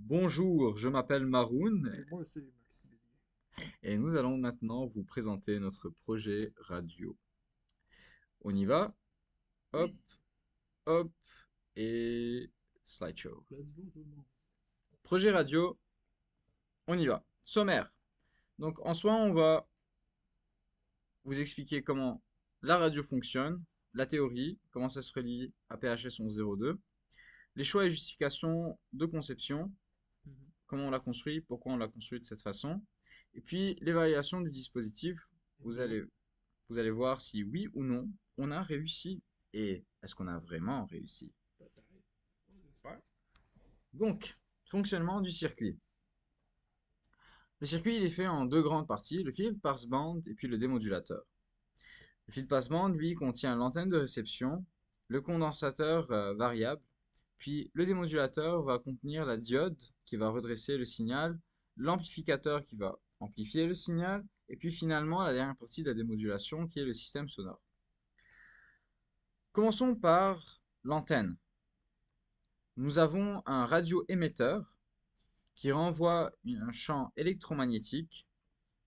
Bonjour, je m'appelle Maroun Et moi, c'est Maximilien. et nous allons maintenant vous présenter notre projet radio. On y va? Hop, Oui, hop et slideshow. let's go tout le monde. Projet radio, on y va. Sommaire. Donc en soi, on va vous expliquer comment la radio fonctionne, la théorie, comment ça se relie à PHS 1102, les choix et justifications de conception, Mhm. comment on l'a construit, pourquoi on l'a construit de cette façon, et puis l'évaluation du dispositif. Et Vous bingo. allez Vous allez voir si oui ou non on a réussi. Et est-ce qu'on a vraiment réussi? Peut-être. On espère. Donc, fonctionnement du circuit. Le circuit il est fait en deux grandes parties, le field passband et puis le démodulateur. Le field passband, lui, contient l'antenne de réception, le condensateur variable, puis le démodulateur va contenir la diode qui va redresser le signal, l'amplificateur qui va amplifier le signal, et puis finalement la dernière partie de la démodulation qui est le système sonore. Commençons par l'antenne. Nous avons un radioémetteur qui renvoie un champ électromagnétique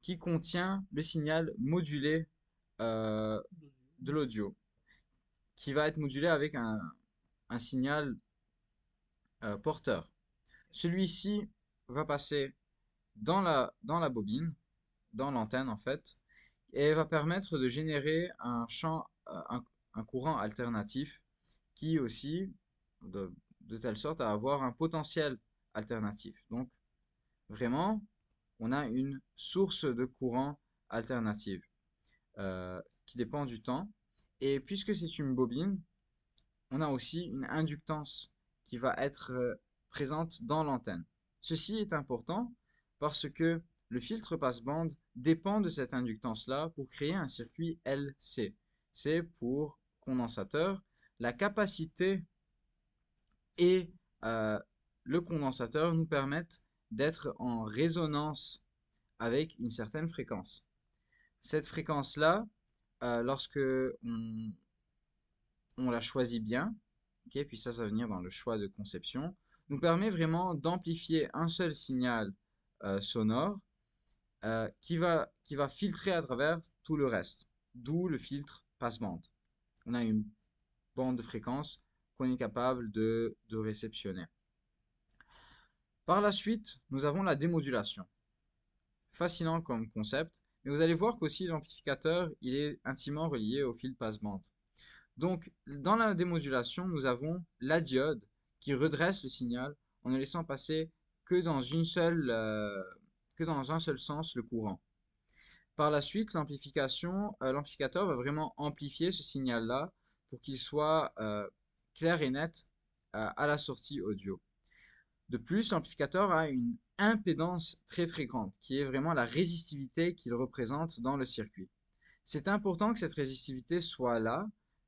qui contient le signal modulé euh, de L'audio. l'audio, qui va être modulé avec un signal porteur. Celui-ci va passer dans la bobine, dans l'antenne en fait, et va permettre de générer un champ, un courant alternatif qui aussi, de telle sorte à avoir un potentiel alternatif. Donc, vraiment, on a une source de courant alternative qui dépend du temps. Et puisque c'est une bobine, on a aussi une inductance qui va être présente dans l'antenne. Ceci est important parce que le filtre passe-bande dépend de cette inductance-là pour créer un circuit LC. C'est pour condensateur. La capacité et le condensateur nous permettent d'être en résonance avec une certaine fréquence. Cette fréquence-là, lorsque on la choisit bien, ok, puis ça va venir dans le choix de conception, nous permet vraiment d'amplifier un seul signal sonore qui va filtrer à travers tout le reste, d'où le filtre passe-bande. On a une bande de fréquence qu'on est capable de réceptionner. Par la suite, nous avons la démodulation. Fascinant comme concept, mais vous allez voir qu'aussi l'amplificateur, il est intimement relié au fil passe-bande. Donc, dans la démodulation, nous avons la diode qui redresse le signal en ne laissant passer que dans que dans un seul sens le courant. Par la suite, l'amplificateur va vraiment amplifier ce signal-là pour qu'il soit clair et net à la sortie audio. De plus, l'amplificateur a une impédance très très grande, qui est vraiment la résistivité qu'il représente dans le circuit. C'est important que cette résistivité soit là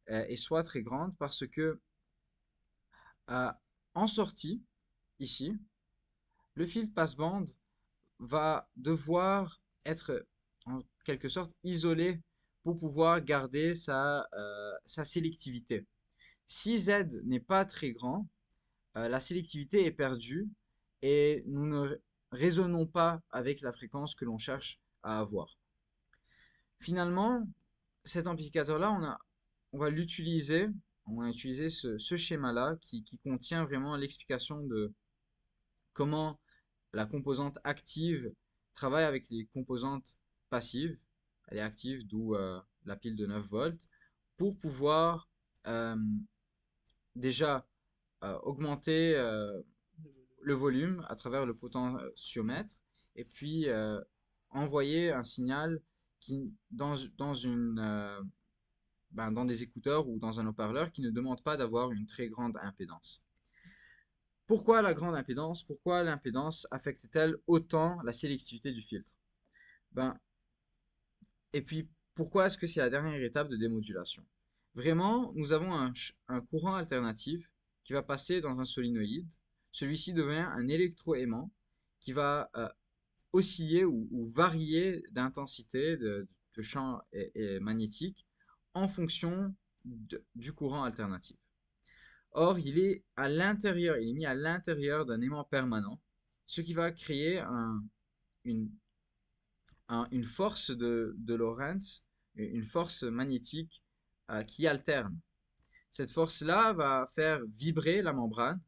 et soit très grande parce que euh, en sortie, ici, le fil passe-bande va devoir être en quelque sorte isolé pour pouvoir garder sa sélectivité. Si Z n'est pas très grand, la sélectivité est perdue et nous ne résonnons pas avec la fréquence que l'on cherche à avoir. Finalement, cet amplificateur-là, on va l'utiliser, on va utiliser ce schéma-là qui contient vraiment l'explication de comment la composante active travaille avec les composantes passives. Elle est active, d'où la pile de 9 volts, pour pouvoir euh, déjà augmenter Le volume. le volume à travers le potentiomètre et puis envoyer un signal qui, dans des écouteurs ou dans un haut-parleur qui ne demande pas d'avoir une très grande impédance. Pourquoi la grande impédance? Pourquoi l'impédance affecte-t-elle autant la sélectivité du filtre? Ben, et puis, pourquoi est-ce que c'est la dernière étape de démodulation? Vraiment, nous avons un courant alternatif qui va passer dans un solénoïde. Celui-ci devient un électroaimant qui va osciller ou varier d'intensité de champ et magnétique en fonction du courant alternatif. Or, il est à l'intérieur, il est mis à l'intérieur d'un aimant permanent ce qui va créer une, une force de Lorentz, une force magnétique qui alterne. Cette force-là va faire vibrer la membrane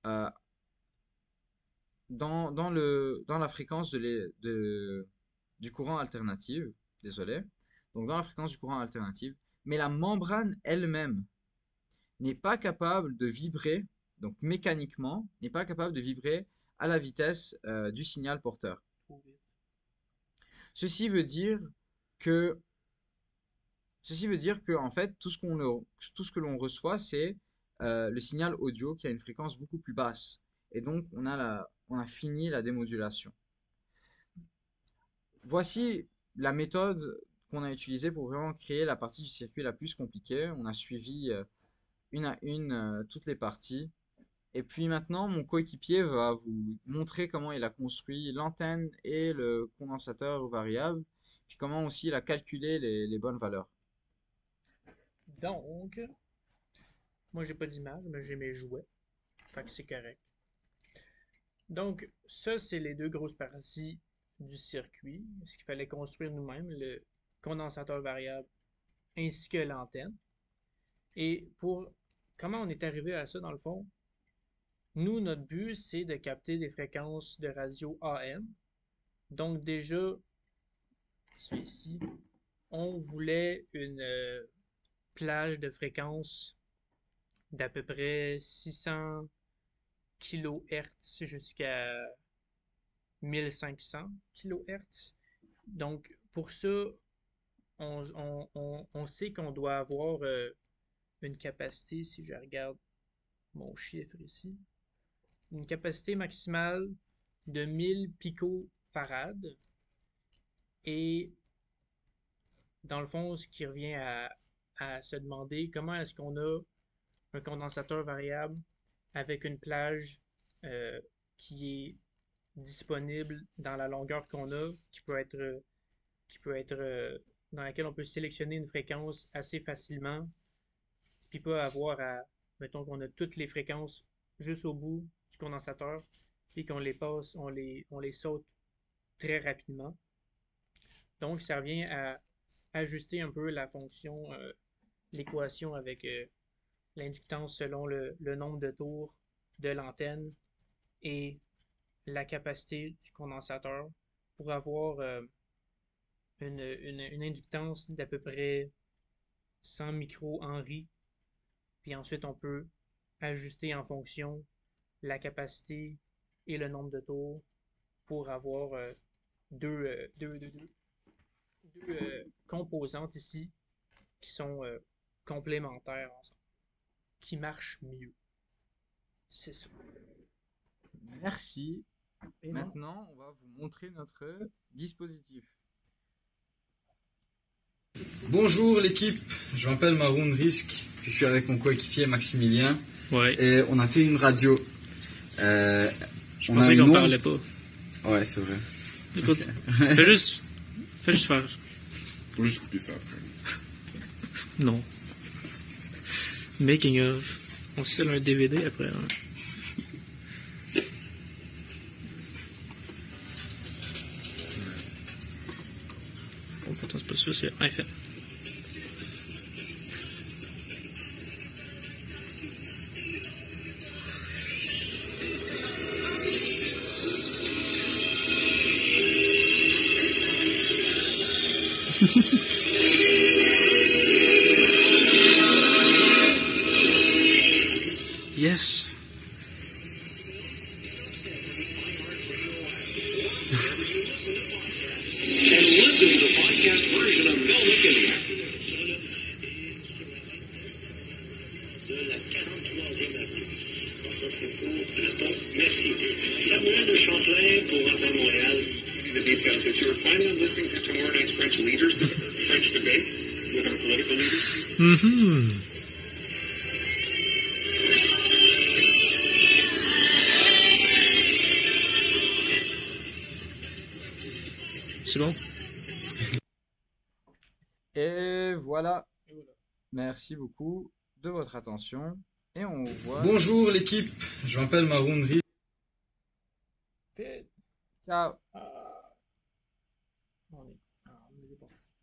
euh, dans la fréquence du courant alternatif. Désolé. Donc dans la fréquence du courant alternatif. Mais la membrane elle-même n'est pas capable de vibrer, donc mécaniquement, n'est pas capable de vibrer à la vitesse du signal porteur. Trop vite. Ceci veut dire que, ceci veut dire que en fait, tout ce que l'on reçoit, c'est le signal audio qui a une fréquence beaucoup plus basse. Et donc, on a fini la démodulation. Voici la méthode qu'on a utilisée pour vraiment créer la partie du circuit la plus compliquée. On a suivi une à une toutes les parties. Et puis maintenant, mon coéquipier va vous montrer comment il a construit l'antenne et le condensateur variable, puis comment aussi il a calculé les bonnes valeurs. Donc, moi j'ai pas d'image, mais j'ai mes jouets. Fait que c'est correct. Donc, ça, c'est les deux grosses parties du circuit. Ce qu'il fallait construire nous-mêmes, le condensateur variable ainsi que l'antenne. Et pour comment on est arrivé à ça, dans le fond, nous, notre but, c'est de capter des fréquences de radio AM. Donc, déjà, ici, on voulait une plage de fréquences d'à peu près 600 kHz jusqu'à 1500 kHz. Donc, pour ça, on sait qu'on doit avoir une capacité, si je regarde mon chiffre ici, une capacité maximale de 1000 picofarads. Et dans le fond, ce qui revient à se demander comment est-ce qu'on a un condensateur variable avec une plage qui est disponible dans la longueur qu'on a, qui peut être dans laquelle on peut sélectionner une fréquence assez facilement, puis pas avoir à, mettons qu'on a toutes les fréquences juste au bout du condensateur, puis qu'on les passe, on les saute très rapidement. Donc, ça revient à ajuster un peu la fonction, l'équation avec l'inductance selon le nombre de tours de l'antenne et la capacité du condensateur pour avoir une inductance d'à peu près 100 micro-henry. Puis ensuite, on peut ajuster en fonction la capacité et le nombre de tours pour avoir deux composantes ici qui sont complémentaires ensemble, qui marchent mieux. C'est ça. Merci. Et non, Maintenant, on va vous montrer notre dispositif. Bonjour l'équipe, je m'appelle Maroun Risk, je suis avec mon coéquipier Maximilien ouais. et on a fait une radio. Je on a pensais une qu'on onde- parlait pas. Ouais, c'est vrai. Écoute, fais juste faire. On va juste couper ça après. Non. Making of. On se scelle un DVD après. Hein. Oh, pourtant, c'est pas ça, c'est iPhone. Yes. And listen to the podcast version of Melnick and de la 43e avenue. Alors ça, c'est pour le pont. Merci. Samuel de Champlain pour Ensemble Montréal. The details that you were planning on listening to tomorrow night's French French debate with our political leaders. Mm-hmm. C'est bon? Et voilà. Merci beaucoup de votre attention et on voit. Bonjour l'équipe, je m'appelle Maroun Risk. Vite. Ciao. Ah. On est parti.